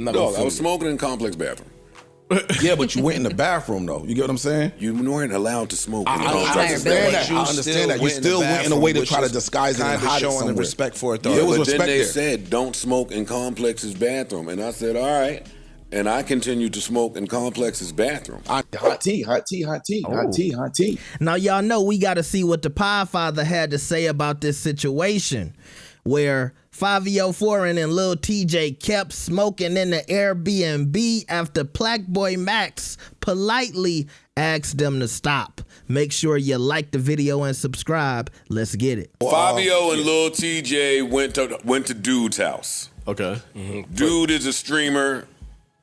No, I was smoking in complex bathroom. Yeah, but you went in the bathroom though. You get what I'm saying? You weren't allowed to smoke. I understand that. I understand that. You still went in a way to try to disguise it and hide it somewhere. Respect for authority. Yeah, but respect then they there. said, don't smoke in Complex's bathroom. And I said, all right. And I continued to smoke in Complex's bathroom. Hot tea. Now, y'all know we got to see what the Podfather had to say about this situation where Fivio Foreign and Lil Tjay kept smoking in the Airbnb after Plaqueboymax politely asked them to stop. Make sure you like the video and subscribe. Let's get it. Fivio and Lil Tjay went to Dude's house. Okay. Mm-hmm. Dude is a streamer.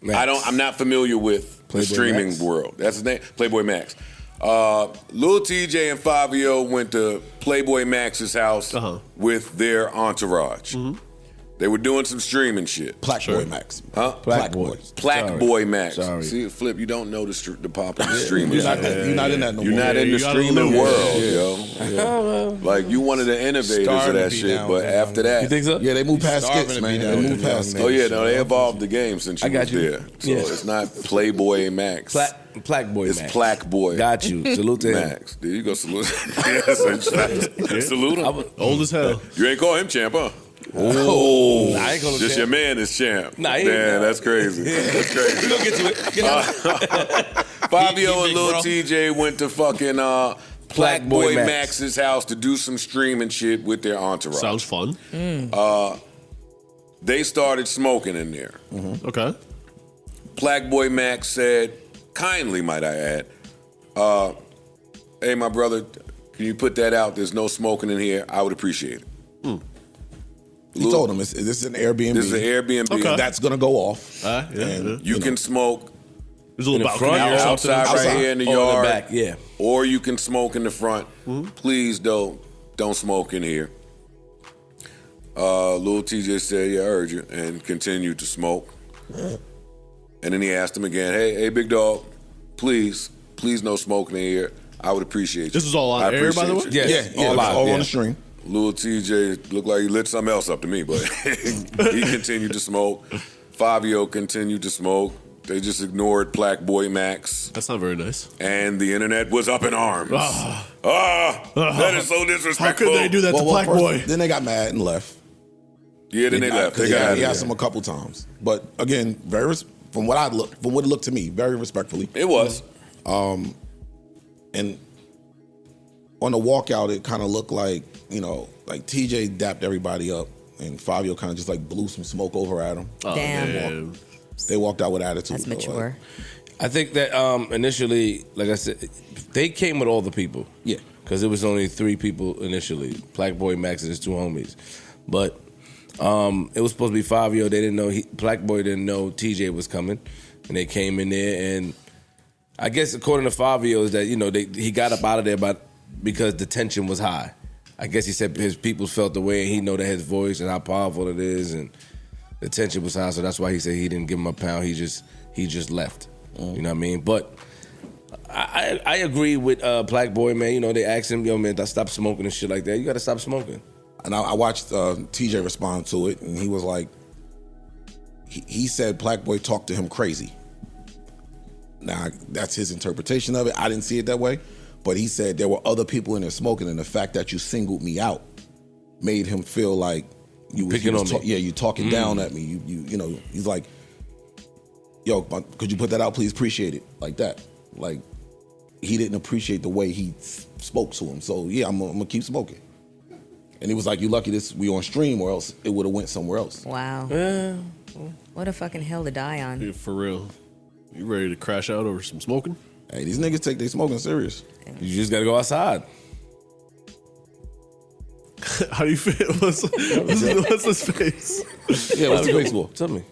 I'm not familiar with the streaming world. That's his name, Plaqueboymax. Lil Tjay and Fivio went to Plaqueboymax's house with their entourage. Mm-hmm. They were doing some streaming shit. Plaqueboymax. Huh? Plaqueboymax. Sorry. See, Flip, you don't know the popular streamers. You're not in that no more. You're not in the streaming world, yo. Yeah. Like, you one of the innovators of that shit, but after that... You think so? Yeah, they moved past skits, man. They moved past skits. Oh, yeah, no, they evolved the game since you was there. So it's not Plaqueboymax. Plaqueboymax. It's Plaqueboy. Got you. Salute to him. Max. There you go, salute. Salute him. Old as hell. You ain't call him champ, huh? Oh, I ain't gonna just your man is champ. Nah, man, that's crazy. That's crazy. We gonna get to it. Get out. Fivio and Lil Tjay went to fucking Plaqueboymax's house to do some streaming shit with their entourage. Sounds fun. They started smoking in there. Mm-hmm. Okay. Plaqueboymax said, kindly might I add, hey, my brother, can you put that out? There's no smoking in here. I would appreciate it. He told him, this is an Airbnb. This is an Airbnb. Okay. That's going to go off. You can smoke There's a little balcony outside right here in the yard. In the back, yeah. Or you can smoke in the front. Mm-hmm. Please don't smoke in here. Lil Tjay said, yeah, I heard you, and continued to smoke. And then he asked him again, hey, big dog, please no smoking in here. I would appreciate you. This is all on air, by the way? Yeah, all on the stream. Lil Tjay looked like he lit something else up to me, but he continued to smoke. Fivio continued to smoke. They just ignored Plaqueboymax. That's not very nice. And the internet was up in arms. That is so disrespectful. How could they do that to Plaqueboy? Then they got mad and left. Yeah, then they left. He asked him a couple times. But again, from what it looked to me, very respectfully. It was. And on the walkout, it kind of looked like, like TJ dapped everybody up, and Fivio kind of just like blew some smoke over at him. Damn. They walked out with attitude. That's mature. I think that initially, like I said, they came with all the people. Yeah. Because it was only 3 people initially, Plaqueboymax and his 2 homies. But it was supposed to be Fivio. They didn't know, Plaqueboy didn't know TJ was coming, and they came in there, and I guess according to Fivio is that, he got up out of there because the tension was high. I guess he said his people felt the way, and he know that his voice and how powerful it is, and the tension was high, so that's why he said he didn't give him a pound. He just left. You know what I mean? But I agree with Plaqueboy, man. They asked him, yo, man, stop smoking and shit like that. You got to stop smoking. And I watched TJ respond to it, and he was like, he said Plaqueboy talked to him crazy. Now, that's his interpretation of it. I didn't see it that way. But he said there were other people in there smoking, and the fact that you singled me out made him feel like you talking down at me. He's like, yo, could you put that out, please? Appreciate it. Like that. Like, he didn't appreciate the way he spoke to him. So, yeah, I'm going to keep smoking. And he was like, you lucky we on stream, or else it would have went somewhere else. Wow. What a fucking hill to die on. Yeah, for real. You ready to crash out over some smoking? Hey, these niggas take their smoking serious. You just got to go outside. How do you feel? What's his face? Yeah, what's the face for? Tell me.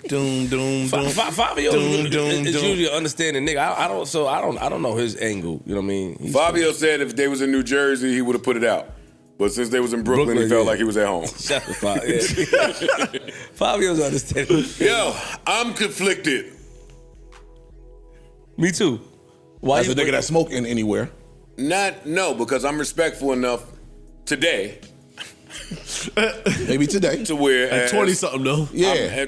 Fivio is usually an understanding nigga. I don't know his angle. You know what I mean? Fivio said if they was in New Jersey, he would have put it out. But since they was in Brooklyn, he felt like he was at home. Shut the fuck. Fivio's understanding. Yo, I'm conflicted. Me too. Why as a nigga that smoking anywhere? No, because I'm respectful enough today Maybe today. To where At 20-something, though. Yeah.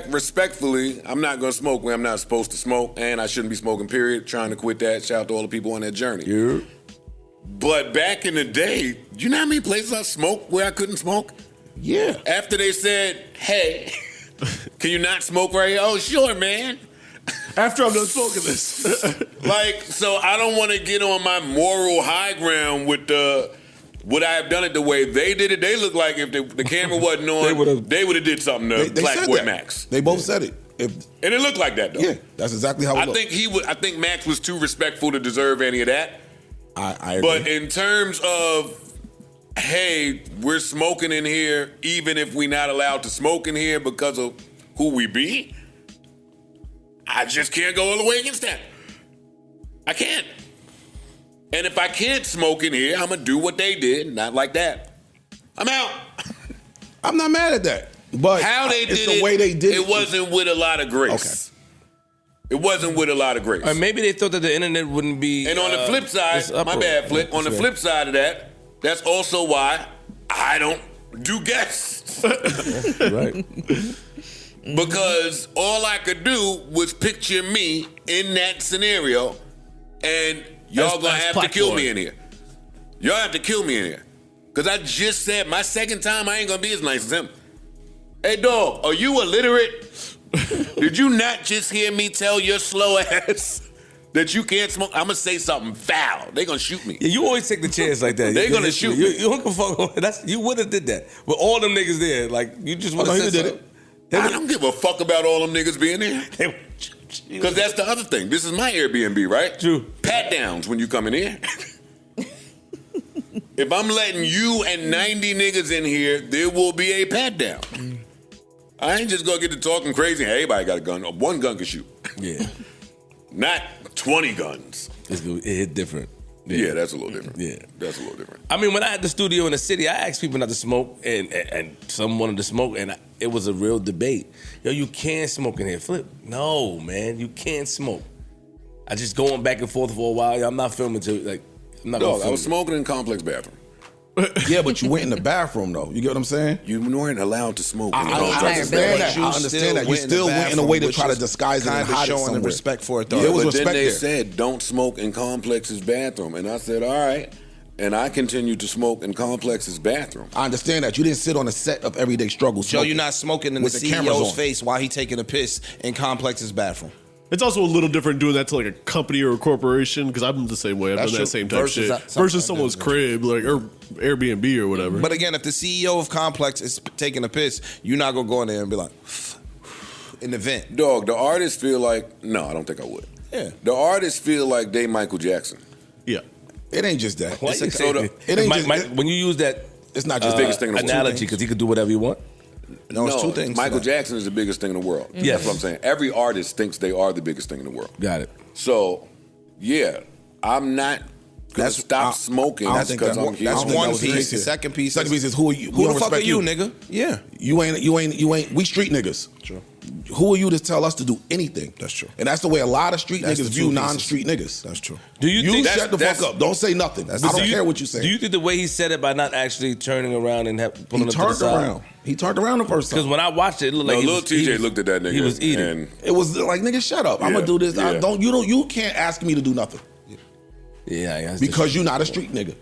Respectfully, I'm not going to smoke when I'm not supposed to smoke, and I shouldn't be smoking, period. Trying to quit that. Shout out to all the people on that journey. Yeah. But back in the day, you know how many places I smoked where I couldn't smoke? Yeah. After they said, hey, can you not smoke right here? Oh, sure, man. After I'm done smoking this. Like, so I don't want to get on my moral high ground with would I have done it the way they did it? They look like if the camera wasn't on, they would have did something to They said that. Plaqueboymax. They both said it. And it looked like that, though. Yeah, that's exactly how it looked. I think Max was too respectful to deserve any of that. I agree. But in terms of, hey, we're smoking in here, even if we're not allowed to smoke in here because of who we be, I just can't go all the way against that. I can't. And if I can't smoke in here, I'm going to do what they did, not like that. I'm out. I'm not mad at that. But How they it's did the way they did it. It wasn't with a lot of grace. Okay. It wasn't with a lot of grace. Or maybe they thought that the internet wouldn't be. And on the flip side, my bad, Flip. On the flip side of that, that's also why I don't do guests. Right. Because all I could do was picture me in that scenario, and y'all gonna have to kill me in here. Y'all have to kill me in here. Because I just said my second time I ain't gonna be as nice as him. Hey, dog, are you illiterate? Did you not just hear me tell your slow ass that you can't smoke? I'm gonna say something foul. They gonna shoot me. Yeah, you always take the chance like that. They gonna shoot me. You don't give a fuck. You would have did that with all them niggas there. Like you just would have said did something. it. I don't give a fuck about all them niggas being there. Because that's the other thing. This is my Airbnb, right? True. Pat downs when you come in here. If I'm letting you and 90 niggas in here, there will be a pat down. I ain't just gonna get to talking crazy. Hey, everybody got a gun. One gun can shoot. Yeah. Not 20 guns. It hit different. Yeah, that's a little different. Yeah. That's a little different. I mean, when I had the studio in the city, I asked people not to smoke, and some wanted to smoke, and it was a real debate. Yo, you can't smoke in here. Flip. No, man, you can't smoke. I just going back and forth for a while. Yo, I'm not filming till, like, I'm not gonna Dog, I film was it. smoking in Complex bathroom. Yeah, but you went in the bathroom, though. You get what I'm saying? You weren't allowed to smoke in the I Complex understand that. bathroom. I understand that. You still went in a way to try to disguise it and hide it showing somewhere. the respect for it, though. Yeah, it was But then respect they there. said, don't smoke in Complex's bathroom. And I said, all right. And I continued to smoke in Complex's bathroom. I understand that. You didn't sit on a set of Everyday Struggle Joe, you're not smoking in the with the cameras CEO's on. face while he taking a piss in Complex's bathroom. It's also a little different doing that to like a company or a corporation because I'm the same way. I've That's done true. that same type Versus shit. that- something Versus like someone's that. crib, like or Airbnb or whatever. But again, if the CEO of Complex is taking a piss, you're not gonna go in there and be like, in the vent. Dog, the artists feel like, no, I don't think I would. Yeah. The artists feel like they Michael Jackson. yeah. It ain't just that. Why It's you a- say that? it ain't Mike- just- Mike, when you use that It's not just biggest thing in the world. analogy, because he could do whatever you want. No, it's two things. Michael to that. Jackson is the biggest thing in the world. Yes. That's what I'm saying. Every artist thinks they are the biggest thing in the world. Got it. So, yeah, I'm not going to stop I smoking don't just think because that- I'm here. I That's don't think one that was the piece. case The here. second piece. Second piece is who are you? Who the fuck are respect you, nigga? Yeah. You ain't. We street niggas. True. Who are you to tell us to do anything? That's true. And that's the way a lot of street That's niggas the view two pieces. non-street niggas. That's true. Do you think shut the fuck up? Don't say nothing. I the don't second- care what you say. Do you think the way he said it by not actually turning around and pulling He it to the turned side? around. He turned around the first Because time. when I watched it, it looked No, like Lil TJ looked at that nigga. He was eating. And It was like, nigga, shut up. I'm Yeah, gonna do this. yeah. You can't ask me to do nothing yeah, because you're not a street nigga.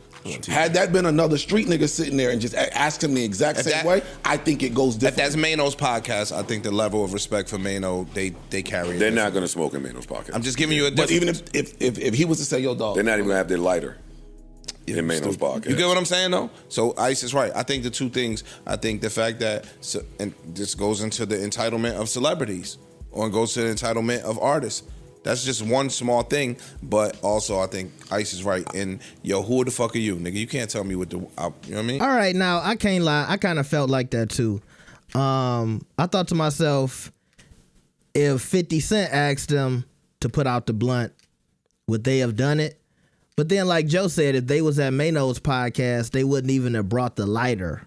Had that been another street nigga sitting there and just asked him the exact If same that- way, I think it goes If different. that's Mano's podcast, I think the level of respect for Mano, they carry it. they're not going to smoke in Mano's pocket. I'm just giving you a But different. even if he was to say, yo, dog, They're not even going to have their lighter in Mano's pocket. You get what I'm saying, though? So Ice is right. I think the two things. I think the fact that, and this goes into the entitlement of celebrities, or it goes to the entitlement of artists. That's just one small thing, but also I think Ice is right. And yo, who the fuck are you, nigga? You can't tell me what the, you know what I mean? All right, now I can't lie. I kind of felt like that too. I thought to myself, if 50 Cent asked them to put out the blunt, would they have done it? But then, like Joe said, if they was at Mano's podcast, they wouldn't even have brought the lighter.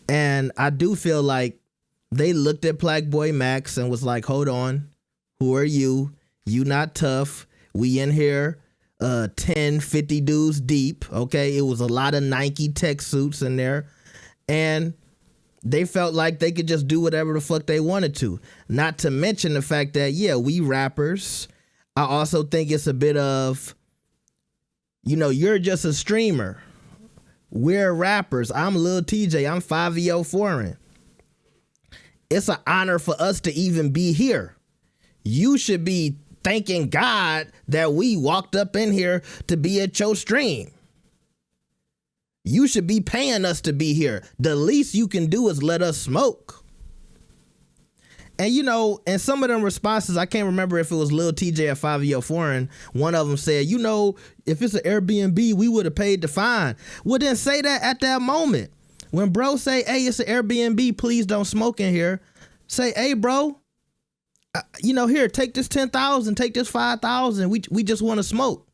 And I do feel like they looked at Plaqueboymax and was like, hold on, who are you? You not tough. We in here 10, 50 dudes deep, okay? It was a lot of Nike tech suits in there. and they felt like they could just do whatever the fuck they wanted to. Not to mention the fact that, yeah, we rappers. I also think it's a bit of, you're just a streamer. We're rappers. I'm Lil TJ. I'm Fivio Foreign. It's an honor for us to even be here. You should be thanking God that we walked up in here to be at your stream. You should be paying us to be here. The least you can do is let us smoke. And in some of them responses, I can't remember if it was Lil TJ or Fivio Foreign, one of them said, if it's an Airbnb, we would have paid the fine. Well, then say that at that moment. When bro say, hey, it's an Airbnb, please don't smoke in here. Say, hey, bro, here, take this 10,000, take this 5,000. We just want to smoke.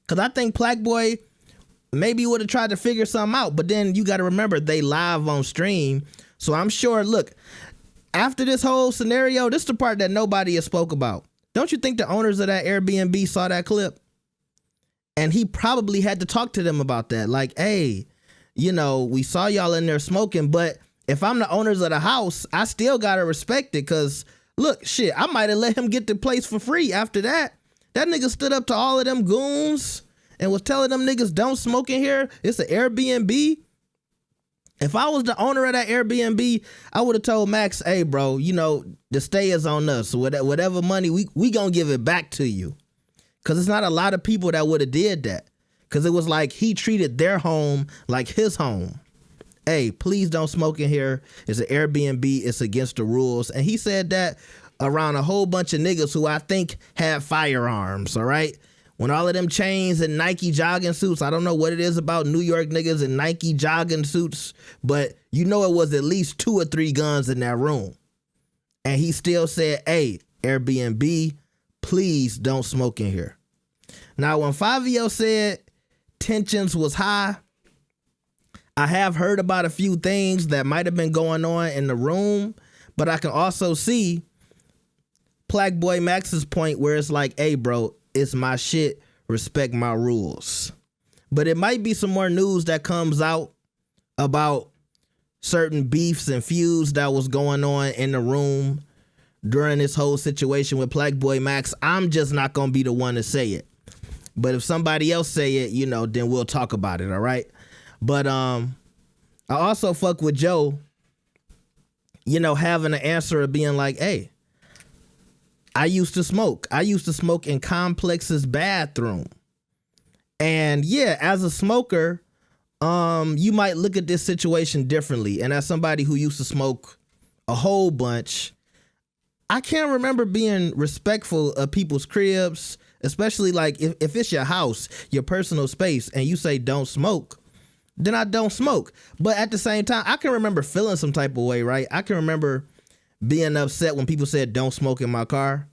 Because I think Plaqueboy maybe would have tried to figure something out. But then you got to remember, they live on stream. So I'm sure, look, after this whole scenario, this is the part that nobody has spoke about. Don't you think the owners of that Airbnb saw that clip? And he probably had to talk to them about that. Like, hey, we saw y'all in there smoking, but if I'm the owners of the house, I still got to respect it. Because, look, shit, I might have let him get the place for free after that. That nigga stood up to all of them goons and was telling them niggas don't smoke in here. It's an Airbnb. If I was the owner of that Airbnb, I would have told Max, hey, bro, the stay is on us. So whatever money, we gonna give it back to you. Because it's not a lot of people that would have did that. Because it was like he treated their home like his home. Hey, please don't smoke in here. It's an Airbnb. It's against the rules. And he said that around a whole bunch of niggas who I think have firearms, all right? When all of them chains and Nike jogging suits, I don't know what it is about New York niggas and Nike jogging suits, but it was at least 2 or 3 guns in that room. And he still said, hey, Airbnb, please don't smoke in here. Now, when Fivio said tensions was high, I have heard about a few things that might have been going on in the room, but I can also see Plaqueboymax's point where it's like, hey, bro, it's my shit, respect my rules. But it might be some more news that comes out about certain beefs and feuds that was going on in the room during this whole situation with Plaqueboymax. I'm just not going to be the one to say it. But if somebody else say it, then we'll talk about it, all right? But I also fuck with Joe, having an answer of being like, hey, I used to smoke. I used to smoke in Complex's bathroom. And yeah, as a smoker, you might look at this situation differently. And as somebody who used to smoke a whole bunch, I can't remember being respectful of people's cribs, especially like if it's your house, your personal space, and you say don't smoke, then I don't smoke. But at the same time, I can remember feeling some type of way, right? I can remember being upset when people said don't smoke in my car,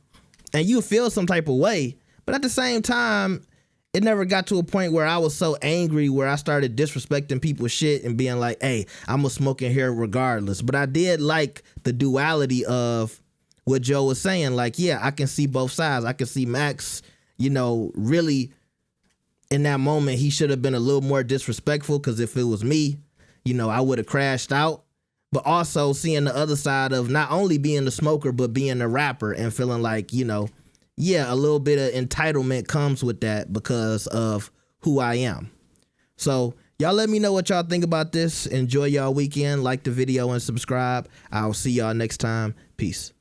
and you feel some type of way. But at the same time, it never got to a point where I was so angry where I started disrespecting people's shit and being like, hey, I'm gonna smoke in here regardless. But I did like the duality of what Joe was saying. Like, yeah, I can see both sides. I can see Max, really in that moment, he should have been a little more disrespectful, because if it was me, I would have crashed out. But also seeing the other side of not only being the smoker, but being a rapper and feeling like, yeah, a little bit of entitlement comes with that because of who I am. So y'all let me know what y'all think about this. Enjoy y'all weekend. Like the video and subscribe. I'll see y'all next time. Peace.